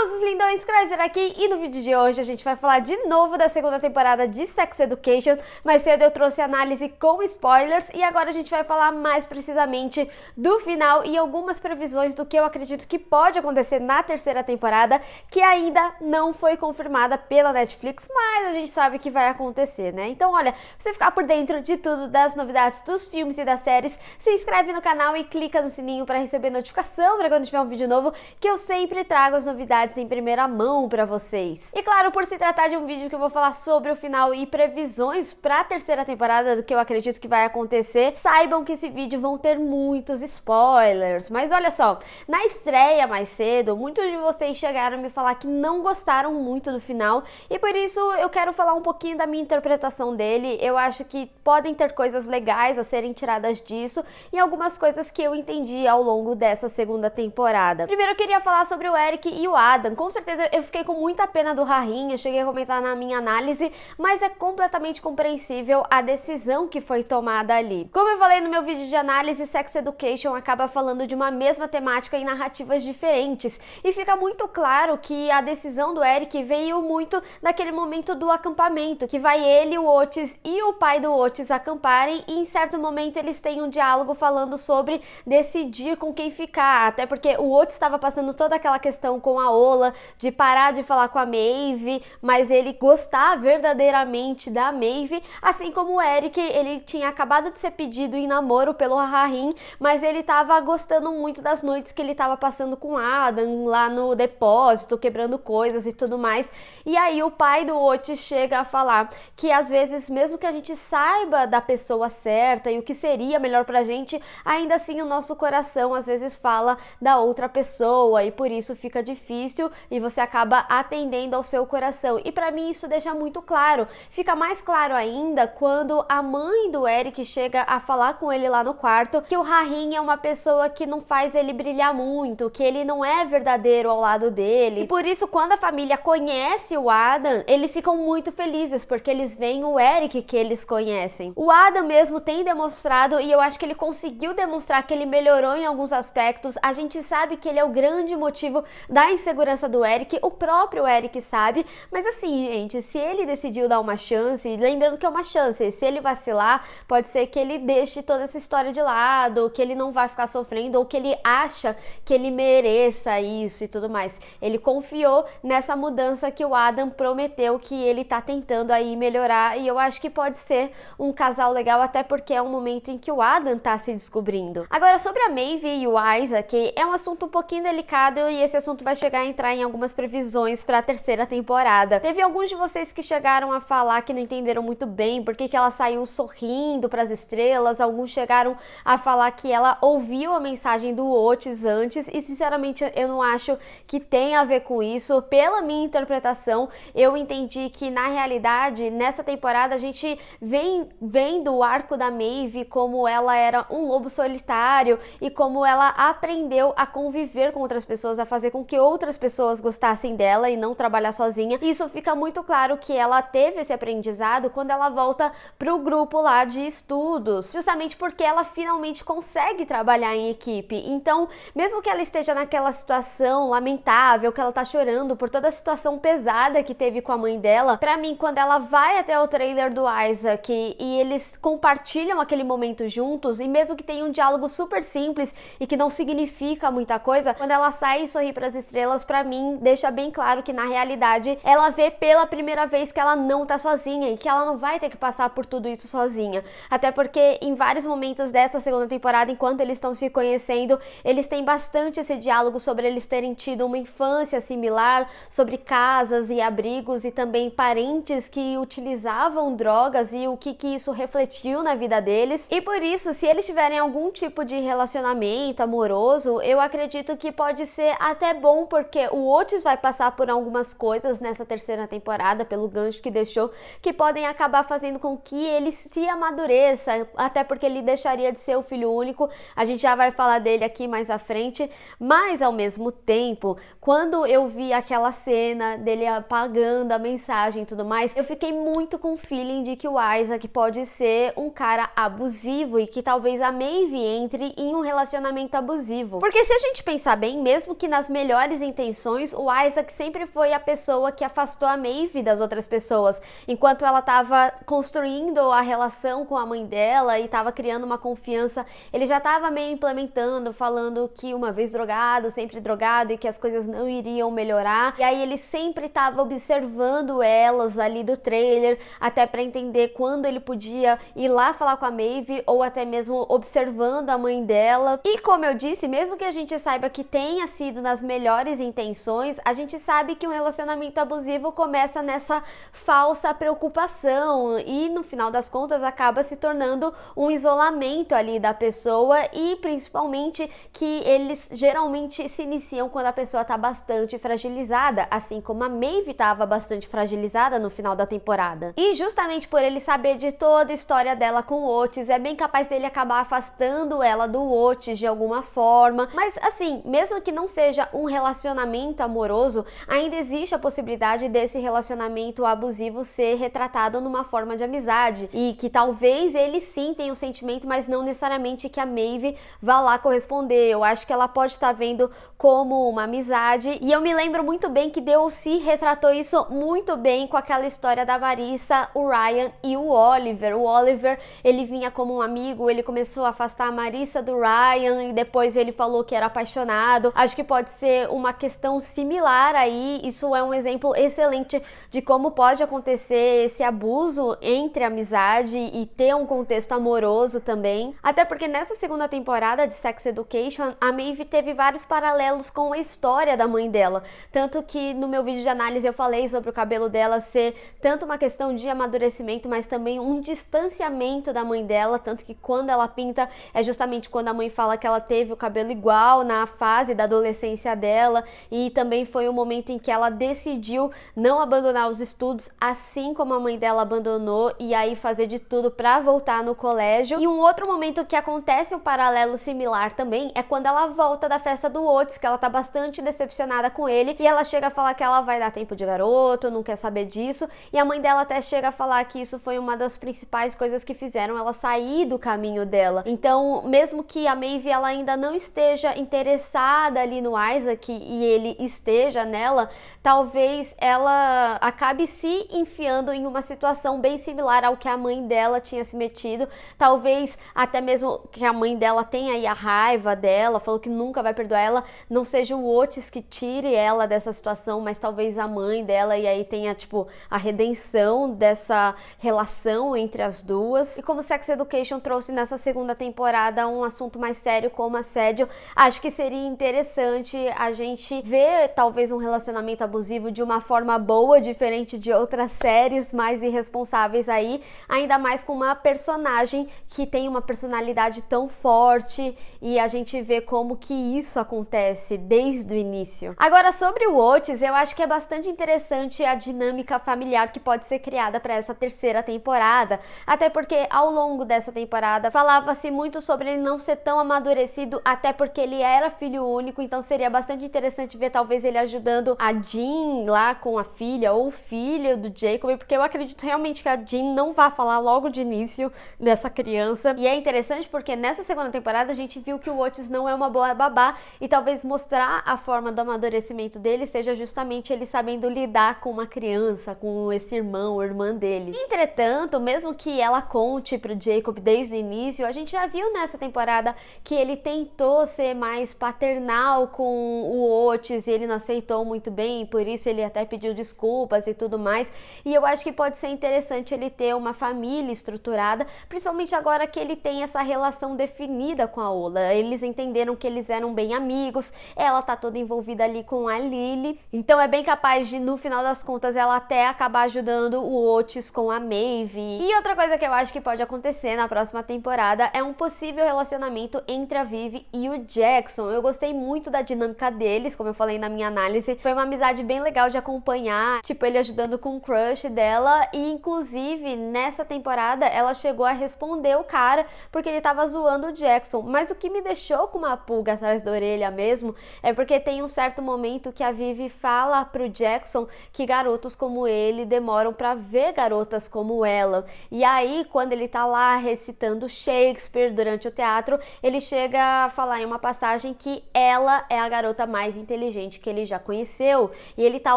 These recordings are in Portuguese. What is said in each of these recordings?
todos os lindões, Chrysler aqui, e no vídeo de hoje a gente vai falar de novo da segunda temporada de Sex Education. Mais cedo eu trouxe análise com spoilers e agora a gente vai falar mais precisamente do final e algumas previsões do que eu acredito que pode acontecer na terceira temporada, que ainda não foi confirmada pela Netflix, mas a gente sabe que vai acontecer, né? Então olha, pra você ficar por dentro de tudo, das novidades dos filmes e das séries, se inscreve no canal e clica no sininho para receber notificação para quando tiver um vídeo novo, que eu sempre trago as novidades em primeira mão para vocês. E claro, por se tratar de um vídeo que eu vou falar sobre o final e previsões para a terceira temporada do que eu acredito que vai acontecer, saibam que esse vídeo vão ter muitos spoilers. Mas olha só, na estreia mais cedo, muitos de vocês chegaram a me falar que não gostaram muito do final e por isso eu quero falar um pouquinho da minha interpretação dele. Eu acho que podem ter coisas legais a serem tiradas disso e algumas coisas que eu entendi ao longo dessa segunda temporada. Primeiro eu queria falar sobre o Eric e o Adam. Com certeza eu fiquei com muita pena do Rahim, eu cheguei a comentar na minha análise, mas é completamente compreensível a decisão que foi tomada ali. Como eu falei no meu vídeo de análise, Sex Education acaba falando de uma mesma temática em narrativas diferentes, e fica muito claro que a decisão do Eric veio muito daquele momento do acampamento, que vai ele, o Otis e o pai do Otis acamparem, e em certo momento eles têm um diálogo falando sobre decidir com quem ficar, até porque o Otis estava passando toda aquela questão com a Ola, de parar de falar com a Maeve, mas ele gostar verdadeiramente da Maeve, assim como o Eric, ele tinha acabado de ser pedido em namoro pelo Rahim, mas ele estava gostando muito das noites que ele estava passando com Adam, lá no depósito, quebrando coisas e tudo mais, e aí o pai do Otis chega a falar que às vezes, mesmo que a gente saiba da pessoa certa e o que seria melhor pra gente, ainda assim o nosso coração às vezes fala da outra pessoa e por isso fica difícil e você acaba atendendo ao seu coração. E pra mim isso deixa muito claro. Fica mais claro ainda quando a mãe do Eric chega a falar com ele lá no quarto que o Rahim é uma pessoa que não faz ele brilhar muito, que ele não é verdadeiro ao lado dele. E por isso, quando a família conhece o Adam, eles ficam muito felizes, porque eles veem o Eric que eles conhecem. O Adam mesmo tem demonstrado, e eu acho que ele conseguiu demonstrar que ele melhorou em alguns aspectos. A gente sabe que ele é o grande motivo da insegurança do Eric, o próprio Eric sabe, mas assim, gente, se ele decidiu dar uma chance, lembrando que é uma chance, se ele vacilar, pode ser que ele deixe toda essa história de lado, que ele não vai ficar sofrendo, ou que ele acha que ele mereça isso e tudo mais. Ele confiou nessa mudança que o Adam prometeu, que ele tá tentando aí melhorar, e eu acho que pode ser um casal legal, até porque é um momento em que o Adam tá se descobrindo. Agora, sobre a Maeve e o Isaac, é um assunto um pouquinho delicado e esse assunto vai chegar a entrar em algumas previsões para a terceira temporada. Teve alguns de vocês que chegaram a falar que não entenderam muito bem porque que ela saiu sorrindo para as estrelas, alguns chegaram a falar que ela ouviu a mensagem do Otis antes, e sinceramente eu não acho que tem a ver com isso. Pela minha interpretação, eu entendi que na realidade, nessa temporada, a gente vem vendo o arco da Maeve como ela era um lobo solitário e como ela aprendeu a conviver com outras pessoas, a fazer com que outras pessoas gostassem dela e não trabalhar sozinha. Isso fica muito claro que ela teve esse aprendizado quando ela volta pro grupo lá de estudos, justamente porque ela finalmente consegue trabalhar em equipe. Então, mesmo que ela esteja naquela situação lamentável, que ela tá chorando por toda a situação pesada que teve com a mãe dela, pra mim, quando ela vai até o trailer do Isaac e eles compartilham aquele momento juntos, e mesmo que tenha um diálogo super simples e que não significa muita coisa, quando ela sai e sorri para as estrelas, pra mim, deixa bem claro que na realidade ela vê pela primeira vez que ela não tá sozinha e que ela não vai ter que passar por tudo isso sozinha. Até porque em vários momentos dessa segunda temporada, enquanto eles estão se conhecendo, eles têm bastante esse diálogo sobre eles terem tido uma infância similar, sobre casas e abrigos e também parentes que utilizavam drogas e o que isso refletiu na vida deles. E por isso, se eles tiverem algum tipo de relacionamento amoroso, eu acredito que pode ser até bom, porque o Otis vai passar por algumas coisas nessa terceira temporada, pelo gancho que deixou, que podem acabar fazendo com que ele se amadureça, até porque ele deixaria de ser o filho único. A gente já vai falar dele aqui mais à frente, mas ao mesmo tempo, quando eu vi aquela cena dele apagando a mensagem e tudo mais, eu fiquei muito com o feeling de que o Isaac pode ser um cara abusivo e que talvez a Maeve entre em um relacionamento abusivo. Porque se a gente pensar bem, mesmo que nas melhores intenções intenções, o Isaac sempre foi a pessoa que afastou a Maeve das outras pessoas. Enquanto ela estava construindo a relação com a mãe dela e estava criando uma confiança, ele já estava meio implementando, falando que uma vez drogado, sempre drogado e que as coisas não iriam melhorar. E aí ele sempre estava observando elas ali do trailer, até para entender quando ele podia ir lá falar com a Maeve ou até mesmo observando a mãe dela. E como eu disse, mesmo que a gente saiba que tenha sido nas melhores intenções, a gente sabe que um relacionamento abusivo começa nessa falsa preocupação e no final das contas acaba se tornando um isolamento ali da pessoa, e principalmente que eles geralmente se iniciam quando a pessoa está bastante fragilizada, assim como a Maeve estava bastante fragilizada no final da temporada. E justamente por ele saber de toda a história dela com o Otis, é bem capaz dele acabar afastando ela do Otis de alguma forma. Mas assim, mesmo que não seja um relacionamento amoroso, ainda existe a possibilidade desse relacionamento abusivo ser retratado numa forma de amizade, e que talvez ele sim tenha um sentimento, mas não necessariamente que a Maeve vá lá corresponder. Eu acho que ela pode estar vendo como uma amizade, e eu me lembro muito bem que DLC retratou isso muito bem com aquela história da Marissa, o Ryan e o Oliver. O Oliver, ele vinha como um amigo, ele começou a afastar a Marissa do Ryan e depois ele falou que era apaixonado. Acho que pode ser uma questão similar aí. Isso é um exemplo excelente de como pode acontecer esse abuso entre amizade e ter um contexto amoroso também. Até porque nessa segunda temporada de Sex Education, a Maeve teve vários paralelos com a história da mãe dela. Tanto que no meu vídeo de análise eu falei sobre o cabelo dela ser tanto uma questão de amadurecimento, mas também um distanciamento da mãe dela. Tanto que quando ela pinta, é justamente quando a mãe fala que ela teve o cabelo igual na fase da adolescência dela, e também foi o momento em que ela decidiu não abandonar os estudos, assim como a mãe dela abandonou, e aí fazer de tudo para voltar no colégio. E um outro momento que acontece um paralelo similar também é quando ela volta da festa do Otis, que ela tá bastante decepcionada com ele, e ela chega a falar que ela vai dar tempo de garoto, não quer saber disso, e a mãe dela até chega a falar que isso foi uma das principais coisas que fizeram ela sair do caminho dela. Então, mesmo que a Maeve ela ainda não esteja interessada ali no Isaac e ele esteja nela, talvez ela acabe se enfiando em uma situação bem similar ao que a mãe dela tinha se metido. Talvez até mesmo que a mãe dela tenha aí a raiva dela, falou que nunca vai perdoar ela, não seja o Otis que tire ela dessa situação, mas talvez a mãe dela, e aí tenha tipo a redenção dessa relação entre as duas. E como Sex Education trouxe nessa segunda temporada um assunto mais sério como assédio, acho que seria interessante a gente ver talvez um relacionamento abusivo de uma forma boa, diferente de outras séries mais irresponsáveis aí, ainda mais com uma personagem que tem uma personalidade tão forte, e a gente vê como que isso acontece desde o início. Agora, sobre o Otis, eu acho que é bastante interessante a dinâmica familiar que pode ser criada para essa terceira temporada, até porque ao longo dessa temporada falava-se muito sobre ele não ser tão amadurecido, até porque ele era filho único, então seria bastante interessante ver talvez ele ajudando a Jean lá com a filha ou o filho do Jacob, porque eu acredito realmente que a Jean não vai falar logo de início dessa criança. E é interessante porque nessa segunda temporada a gente viu que o Otis não é uma boa babá, e talvez mostrar a forma do amadurecimento dele seja justamente ele sabendo lidar com uma criança, com esse irmão ou irmã dele. Entretanto, mesmo que ela conte pro Jacob desde o início, a gente já viu nessa temporada que ele tentou ser mais paternal com o Otis e ele não aceitou muito bem, por isso ele até pediu desculpas e tudo mais. E eu acho que pode ser interessante ele ter uma família estruturada, principalmente agora que ele tem essa relação definida com a Ola. Eles entenderam que eles eram bem amigos, ela tá toda envolvida ali com a Lily, então é bem capaz de, no final das contas, ela até acabar ajudando o Otis com a Maeve. E outra coisa que eu acho que pode acontecer na próxima temporada é um possível relacionamento entre a Vivi e o Jackson. Eu gostei muito da dinâmica deles, como eu falei na minha análise, foi uma amizade bem legal de acompanhar, tipo ele ajudando com o crush dela, e inclusive nessa temporada ela chegou a responder o cara porque ele tava zoando o Jackson. Mas o que me deixou com uma pulga atrás da orelha mesmo é porque tem um certo momento que a Vivi fala pro Jackson que garotos como ele demoram pra ver garotas como ela, e aí quando ele tá lá recitando Shakespeare durante o teatro, ele chega a falar em uma passagem que ela é a garota mais inteligente inteligente que ele já conheceu, e ele tá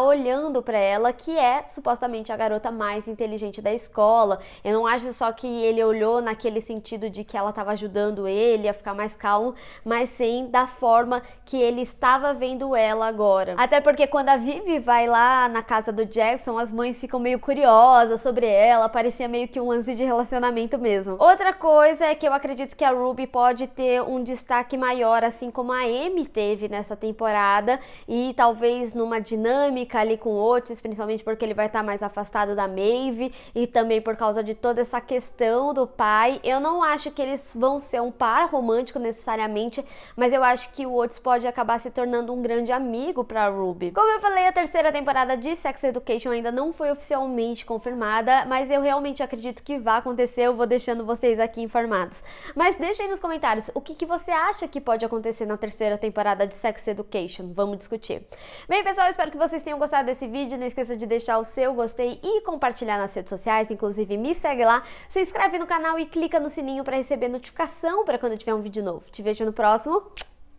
olhando pra ela, que é supostamente a garota mais inteligente da escola. Eu não acho só que ele olhou naquele sentido de que ela estava ajudando ele a ficar mais calmo, mas sim da forma que ele estava vendo ela agora. Até porque quando a Vivi vai lá na casa do Jackson, as mães ficam meio curiosas sobre ela, parecia meio que um lance de relacionamento mesmo. Outra coisa é que eu acredito que a Ruby pode ter um destaque maior, assim como a Amy teve nessa temporada, e talvez numa dinâmica ali com o Otis, principalmente porque ele vai estar mais afastado da Maeve, e também por causa de toda essa questão do pai. Eu não acho que eles vão ser um par romântico necessariamente, mas eu acho que o Otis pode acabar se tornando um grande amigo para Ruby. Como eu falei, a terceira temporada de Sex Education ainda não foi oficialmente confirmada, mas eu realmente acredito que vai acontecer. Eu vou deixando vocês aqui informados. Mas deixa aí nos comentários o que você acha que pode acontecer na terceira temporada de Sex Education. Vamos discutir. Bem, pessoal, espero que vocês tenham gostado desse vídeo. Não esqueça de deixar o seu gostei e compartilhar nas redes sociais. Inclusive, me segue lá, se inscreve no canal e clica no sininho para receber notificação para quando tiver um vídeo novo. Te vejo no próximo.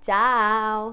Tchau!